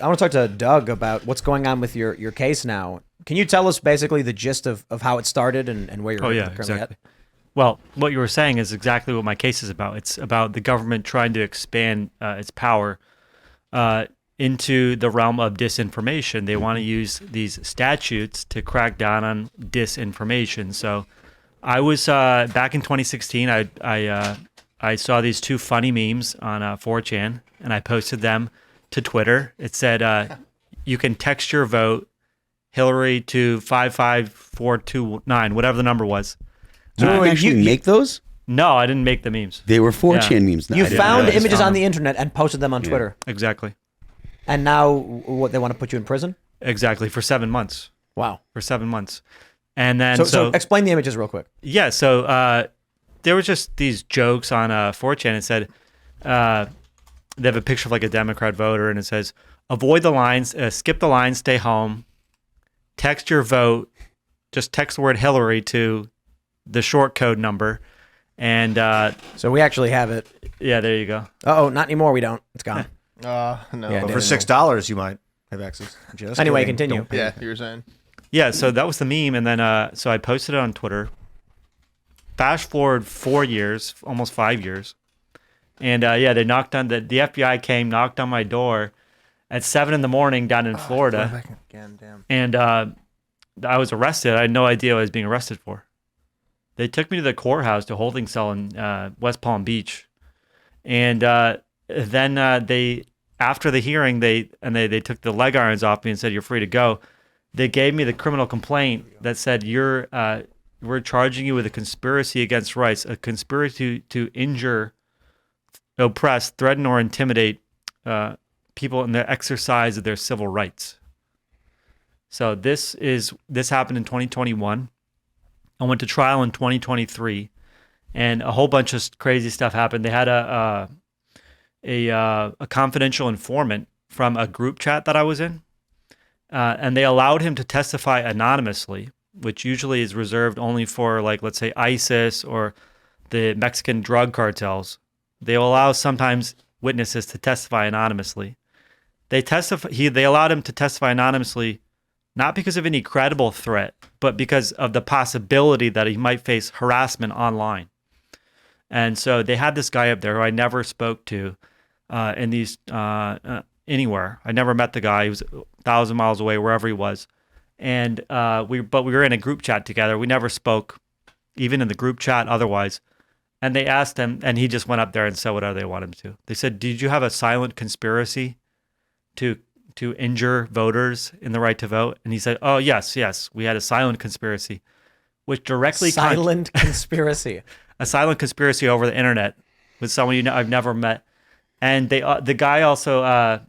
want to talk to Doug about what's going on with your case now. Can you tell us basically the gist of how it started and where you're currently exactly. at? Well, what you were saying is exactly what my case is about. It's about the government trying to expand its power into the realm of disinformation. They want to use these statutes to crack down on disinformation. So I was back in 2016. I saw these two funny memes on 4chan, and I posted them to Twitter. It said, you can text your vote Hillary to 55429, whatever the number was. Did you actually make those? No, I didn't make the memes. They were 4chan memes. You found images on the internet and posted them on Twitter. Exactly. And now what, they want to put you in prison? Exactly, for 7 months. Wow. For 7 months. And then so explain the images real quick. Yeah, so there was just these jokes on 4chan. It said, they have a picture of like a Democrat voter, and it says, avoid the lines, skip the lines, stay home, text your vote, just text the word Hillary to the short code number. And so we actually have it. Yeah, there you go. Oh, not anymore. We don't. It's gone. No. Yeah, but for $6, you might have access. Just anyway, kidding. continue. Yeah, you were saying. Yeah, so that was the meme, and then so I posted it on Twitter. Fast forward 4 years, almost 5 years, and they knocked on the FBI came, knocked on my door at 7 a.m. down in Florida, Back again, damn. and I was arrested. I had no idea what I was being arrested for. They took me to the courthouse, to holding cell in West Palm Beach, and then they, after the hearing, they took the leg irons off me and said, "You're free to go." They gave me the criminal complaint that said, we're charging you with a conspiracy against rights, a conspiracy to injure, oppress, threaten, or intimidate people in the exercise of their civil rights. So this happened in 2021. I went to trial in 2023, and a whole bunch of crazy stuff happened. They had a confidential informant from a group chat that I was in. And they allowed him to testify anonymously, which usually is reserved only for, like, let's say ISIS or the Mexican drug cartels. They allow sometimes witnesses to testify anonymously. They allowed him to testify anonymously, not because of any credible threat, but because of the possibility that he might face harassment online. And so they had this guy up there who I never spoke to in these anywhere. I never met the guy. He was 1,000 miles away, wherever he was. And we were in a group chat together. We never spoke, even in the group chat otherwise. And they asked him, and he just went up there and said whatever they wanted him to. They said, "Did you have a silent conspiracy to injure voters in the right to vote?" And he said, "Oh, yes, we had a silent conspiracy," which directly conspiracy, a silent conspiracy over the internet with someone I've never met. And the guy also,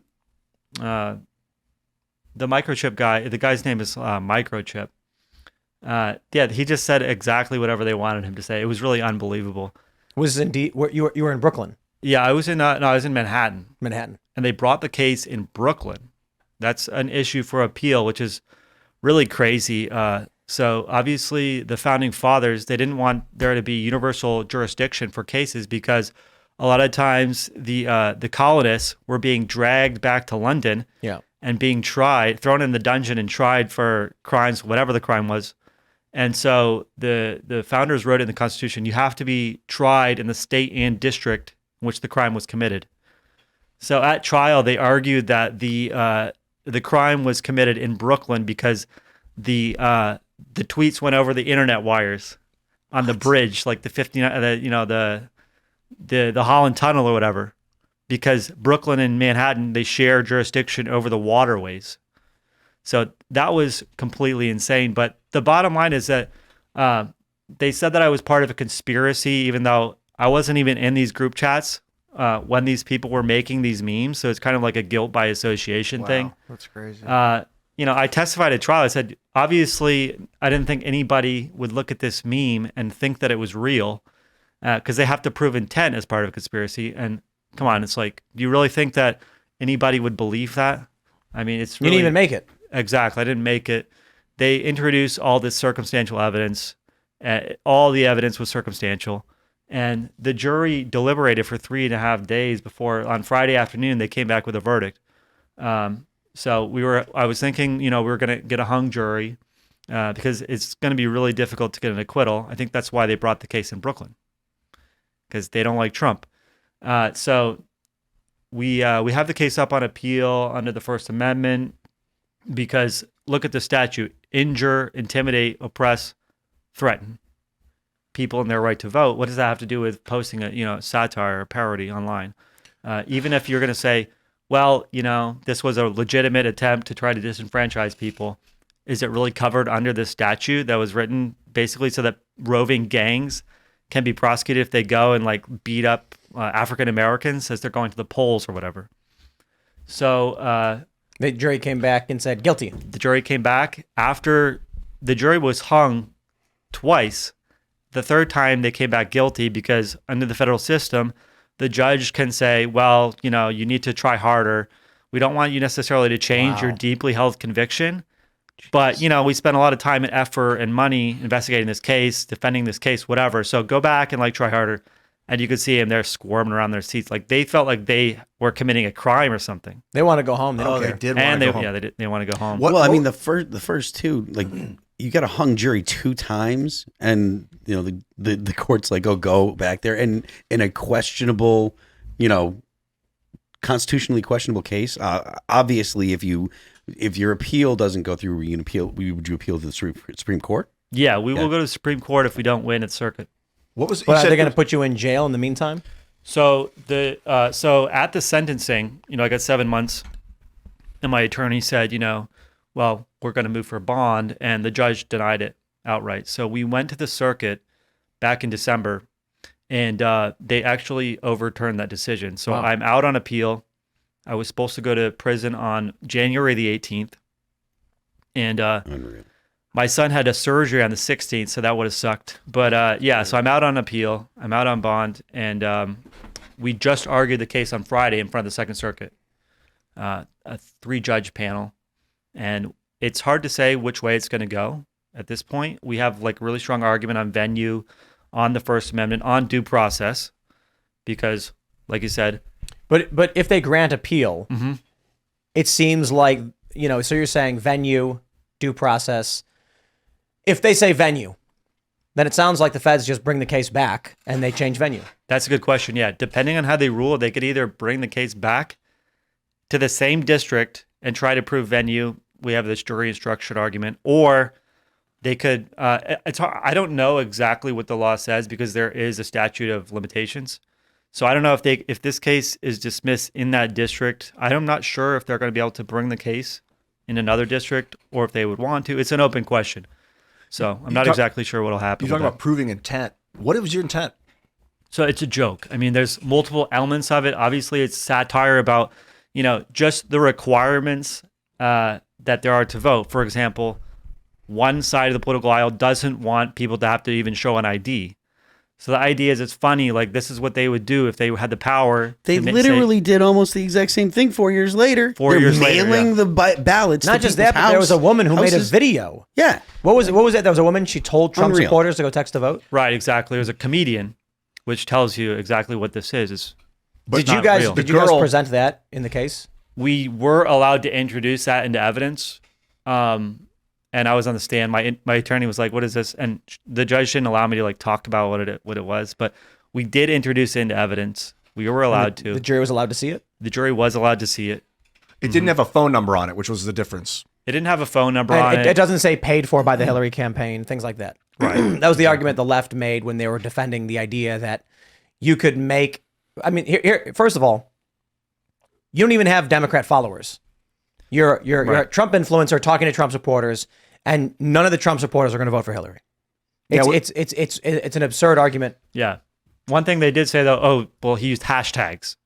the microchip guy, the guy's name is Microchip. He just said exactly whatever they wanted him to say. It was really unbelievable. Was indeed you were in Brooklyn? Yeah, I was in Manhattan. Manhattan. And they brought the case in Brooklyn. That's an issue for appeal, which is really crazy. So obviously the founding fathers, they didn't want there to be universal jurisdiction for cases because a lot of times the colonists were being dragged back to London and being tried, thrown in the dungeon and tried for crimes, whatever the crime was. And so the founders wrote in the Constitution, you have to be tried in the state and district in which the crime was committed. So at trial, they argued that the crime was committed in Brooklyn because the tweets went over the internet wires on the bridge, like the 59, the Holland Tunnel or whatever, because Brooklyn and Manhattan, they share jurisdiction over the waterways. So that was completely insane. But the bottom line is that they said that I was part of a conspiracy, even though I wasn't even in these group chats when these people were making these memes. So it's kind of like a guilt by association thing. That's crazy. I testified at trial. I said, obviously, I didn't think anybody would look at this meme and think that it was real because they have to prove intent as part of a conspiracy. And come on, it's like, do you really think that anybody would believe that? I mean, it's really... You didn't even make it. Exactly. I didn't make it. They introduced all this circumstantial evidence. All the evidence was circumstantial. And the jury deliberated for 3.5 days before, on Friday afternoon, they came back with a verdict. So I was thinking, we were going to get a hung jury because it's going to be really difficult to get an acquittal. I think that's why they brought the case in Brooklyn, because they don't like Trump. So we have the case up on appeal under the First Amendment because look at the statute: injure, intimidate, oppress, threaten people in their right to vote. What does that have to do with posting a satire or parody online? Even if you're going to say, well, this was a legitimate attempt to try to disenfranchise people, is it really covered under this statute that was written basically so that roving gangs can be prosecuted if they go and beat up African Americans as they're going to the polls or whatever? So the jury came back and said guilty. The jury came back after the jury was hung twice. The third time they came back guilty because under the federal system, the judge can say, well, you need to try harder. We don't want you necessarily to change your deeply held conviction. But, we spent a lot of time and effort and money investigating this case, defending this case, whatever. So go back and try harder. And you could see them, they're squirming around their seats. They felt like they were committing a crime or something. They want to go home. They don't care. They did want to go home. Yeah, they want to go home. I mean, the first two, you got a hung jury 2 times, and the court's like, oh, go back there, and in a questionable, constitutionally questionable case. Obviously, if your appeal doesn't go through, would you appeal to the Supreme Court? Yeah, we will go to the Supreme Court if we don't win at circuit. What was? But are they going to put you in jail in the meantime? So so at the sentencing, I got 7 months, and my attorney said, well, we're going to move for bond, and the judge denied it outright. So we went to the circuit back in December, and they actually overturned that decision. So I'm out on appeal. I was supposed to go to prison on January the 18th, and my son had a surgery on the 16th, so that would have sucked. But so I'm out on appeal. I'm out on bond, and we just argued the case on Friday in front of the Second Circuit, a 3-judge panel. And it's hard to say which way it's going to go at this point. We have really strong argument on venue, on the First Amendment, on due process, because, like you said. But if they grant appeal, it seems like, so you're saying venue, due process. If they say venue, then it sounds like the feds just bring the case back and they change venue. That's a good question. Yeah. Depending on how they rule, they could either bring the case back to the same district and try to prove venue. We have this jury instruction argument, or they could, I don't know exactly what the law says because there is a statute of limitations. So I don't know if this case is dismissed in that district. I'm not sure if they're going to be able to bring the case in another district or if they would want to. It's an open question. So I'm not exactly sure what will happen. You're talking about proving intent. What was your intent? So it's a joke. I mean, there's multiple elements of it. Obviously, it's satire about, just the requirements that there are to vote. For example, one side of the political aisle doesn't want people to have to even show an ID. So the idea is it's funny, this is what they would do if they had the power. They literally did almost the exact same thing 4 years later. They're mailing the ballots. Not just that, but there was a woman who made a video. Yeah. What was that? There was a woman, she told Trump supporters to go text to vote? Right, exactly. There's a comedian, which tells you exactly what this is. Did you guys present that in the case? We were allowed to introduce that into evidence. And I was on the stand. My attorney was like, "What is this?" And the judge didn't allow me to talk about what it was. But we did introduce it into evidence. We were allowed to. The jury was allowed to see it? The jury was allowed to see it. It didn't have a phone number on it, which was the difference. It didn't have a phone number on it. It doesn't say paid for by the Hillary campaign, things like that. Right. That was the argument the left made when they were defending the idea that you could make. I mean, here first of all, you don't even have Democrat followers. You're a Trump influencer talking to Trump supporters, and none of the Trump supporters are going to vote for Hillary. It's an absurd argument. Yeah. One thing they did say though, he used hashtags.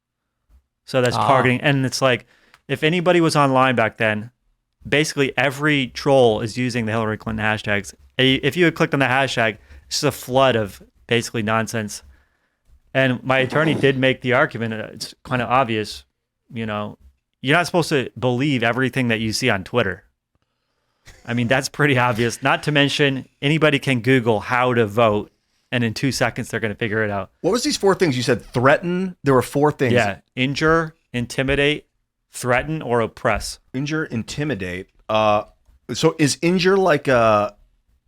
So that's targeting. And it's like, if anybody was online back then, basically every troll is using the Hillary Clinton hashtags. If you had clicked on the hashtag, it's just a flood of basically nonsense. And my attorney did make the argument, it's kind of obvious, you're not supposed to believe everything that you see on Twitter. I mean, that's pretty obvious. Not to mention, anybody can Google how to vote, and in 2 seconds, they're going to figure it out. What was these 4 things? You said threaten. There were 4 things. Yeah. Injure, intimidate, threaten or oppress. Injure, intimidate. So is injure like a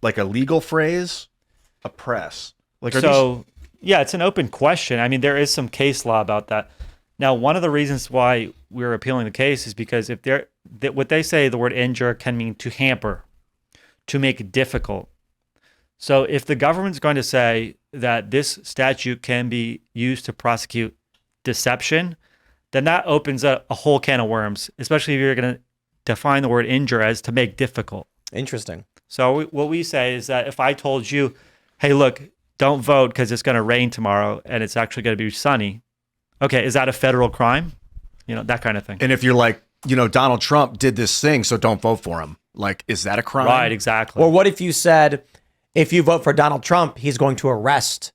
legal phrase? Oppress. Like Yeah, it's an open question. I mean, there is some case law about that. Now, one of the reasons why we're appealing the case is because if what they say, the word injure can mean to hamper, to make difficult. So if the government's going to say that this statute can be used to prosecute deception, then that opens up a whole can of worms, especially if you're going to define the word injure as to make difficult. Interesting. So what we say is that if I told you, hey, look, don't vote because it's going to rain tomorrow and it's actually going to be sunny. Okay, is that a federal crime? That kind of thing. And if you're like, Donald Trump did this thing, so don't vote for him. Like, is that a crime? Right, exactly. Or what if you said, if you vote for Donald Trump, he's going to arrest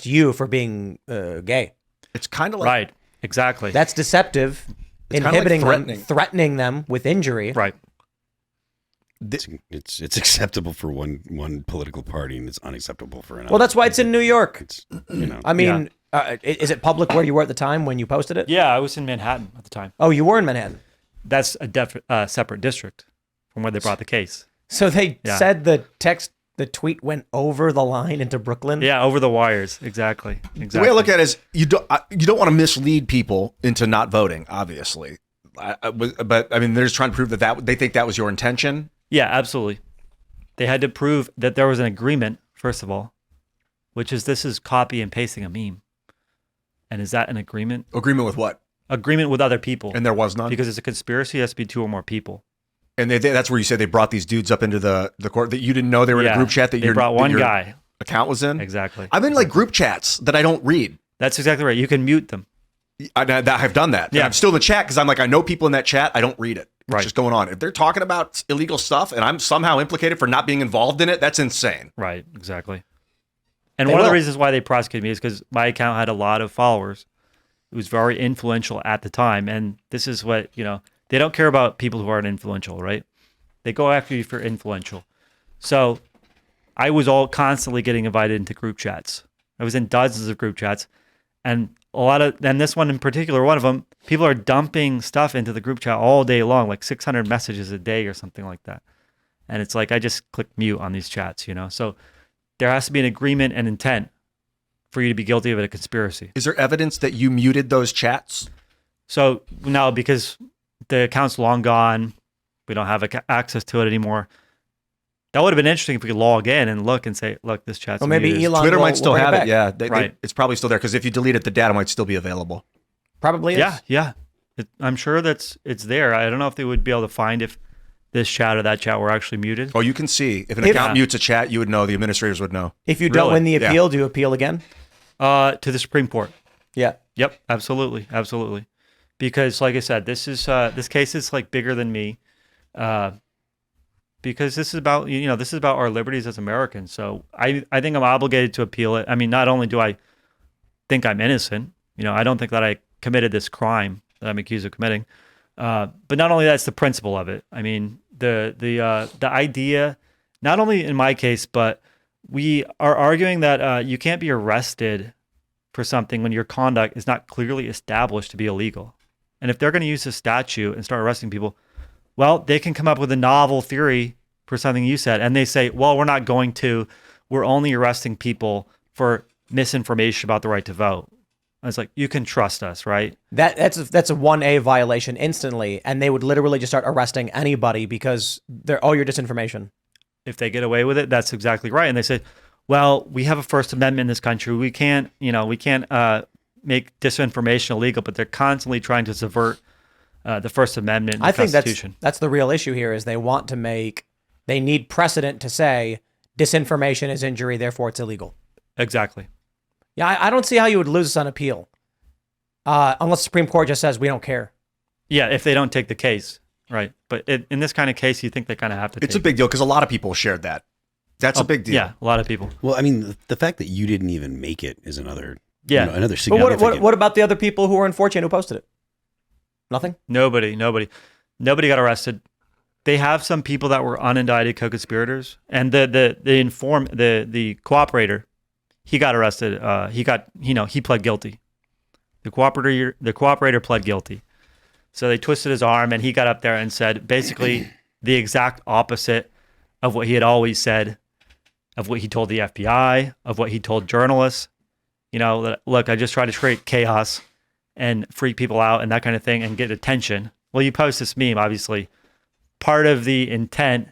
you for being gay? It's kind of like right, exactly. That's deceptive, inhibiting like threatening them with injury. Right. It's acceptable for one political party and it's unacceptable for another. Well, that's why it's in New York. I mean, Yeah. Is it public where you were at the time when you posted it? Yeah, I was in Manhattan at the time. Oh, you were in Manhattan. That's a separate district from where they brought the case. So they said the tweet went over the line into Brooklyn? Yeah, over the wires. Exactly. The way I look at it is you don't want to mislead people into not voting, obviously. But I mean, they're just trying to prove that they think that was your intention. Yeah, absolutely. They had to prove that there was an agreement, first of all, which is this is copy and pasting a meme. And is that an agreement? Agreement with what? Agreement with other people. And there was none? Because it's a conspiracy, it has to be 2 or more people. And that's where you say they brought these dudes up into the court that you didn't know they were in a group chat that they brought one guy. Account was in? Exactly. I'm in like group chats that I don't read. That's exactly right. You can mute them. I've done that. Yeah. And I'm still in the chat because I'm like, I know people in that chat. I don't read it. It's Right. just going on. If they're talking about illegal stuff and I'm somehow implicated for not being involved in it, that's insane. Right, exactly. And one of the reasons why they prosecuted me is because my account had a lot of followers. It was very influential at the time. And this is what, they don't care about people who aren't influential, right? They go after you for influential. So I was constantly getting invited into group chats. I was in dozens of group chats. And and this one in particular, one of them, people are dumping stuff into the group chat all day long, like 600 messages a day or something like that. And it's like, I just click mute on these chats, So there has to be an agreement and intent for you to be guilty of a conspiracy. Is there evidence that you muted those chats? So no, because the account's long gone. We don't have access to it anymore. That would have been interesting if we could log in and look and say, look, this chat's Well, maybe muted. Elon Twitter will might still bring have it it. back. Yeah, Right. it's probably still there because if you delete it, the data might still be available. Probably is. Yeah. I'm sure it's there. I don't know if they would be able to find if this chat or that chat were actually muted. Oh, you can see. If an account mutes a chat, you would know. The administrators would know. If you don't Really? win the appeal, do you appeal again? To the Supreme Court. Yeah. Yep, absolutely. Because, like I said, this case is like bigger than me, because this is about our liberties as Americans. So I think I'm obligated to appeal it. I mean, not only do I think I'm innocent, I don't think that I committed this crime that I'm accused of committing, but not only that's the principle of it. I mean, the idea, not only in my case, but we are arguing that you can't be arrested for something when your conduct is not clearly established to be illegal. And if they're going to use this statute and start arresting people, well, they can come up with a novel theory for something you said. And they say, well, we're not going to. We're only arresting people for misinformation about the right to vote. And it's like, you can trust us, right? That's a 1A violation instantly, and they would literally just start arresting anybody because you're disinformation. If they get away with it, that's exactly right. And they say, well, we have a First Amendment in this country. We can't make disinformation illegal, but they're constantly trying to subvert the First Amendment and the Constitution. That's the real issue here is they need precedent to say disinformation is injury, therefore it's illegal. Exactly. Yeah, I don't see how you would lose this on appeal, unless the Supreme Court just says we don't care. Yeah, if they don't take the case, right? But in this kind of case, you think they kind of have to It's a big deal because a lot of people shared that. That's a big deal. Yeah, a lot of people. Well, I mean, the fact that you didn't even make it is another But significant. what about the other people who were in 4chan who posted it? Nothing? Nobody got arrested. They have some people that were unindicted co-conspirators, and the cooperator, he got arrested. He pled guilty. The cooperator pled guilty. So they twisted his arm, and he got up there and said basically the exact opposite of what he had always said, of what he told the FBI, of what he told journalists. You know, that, look, I just try to create chaos and freak people out and that kind of thing and get attention. Well, you post this meme, obviously. Part of the intent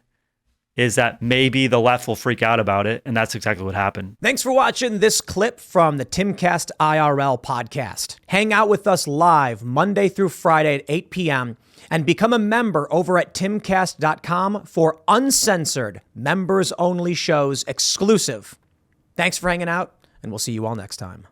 is that maybe the left will freak out about it, and that's exactly what happened. Thanks for watching this clip from the Timcast IRL podcast. Hang out with us live Monday through Friday at 8 p.m. and become a member over at timcast.com for uncensored, members-only shows exclusive. Thanks for hanging out, and we'll see you all next time.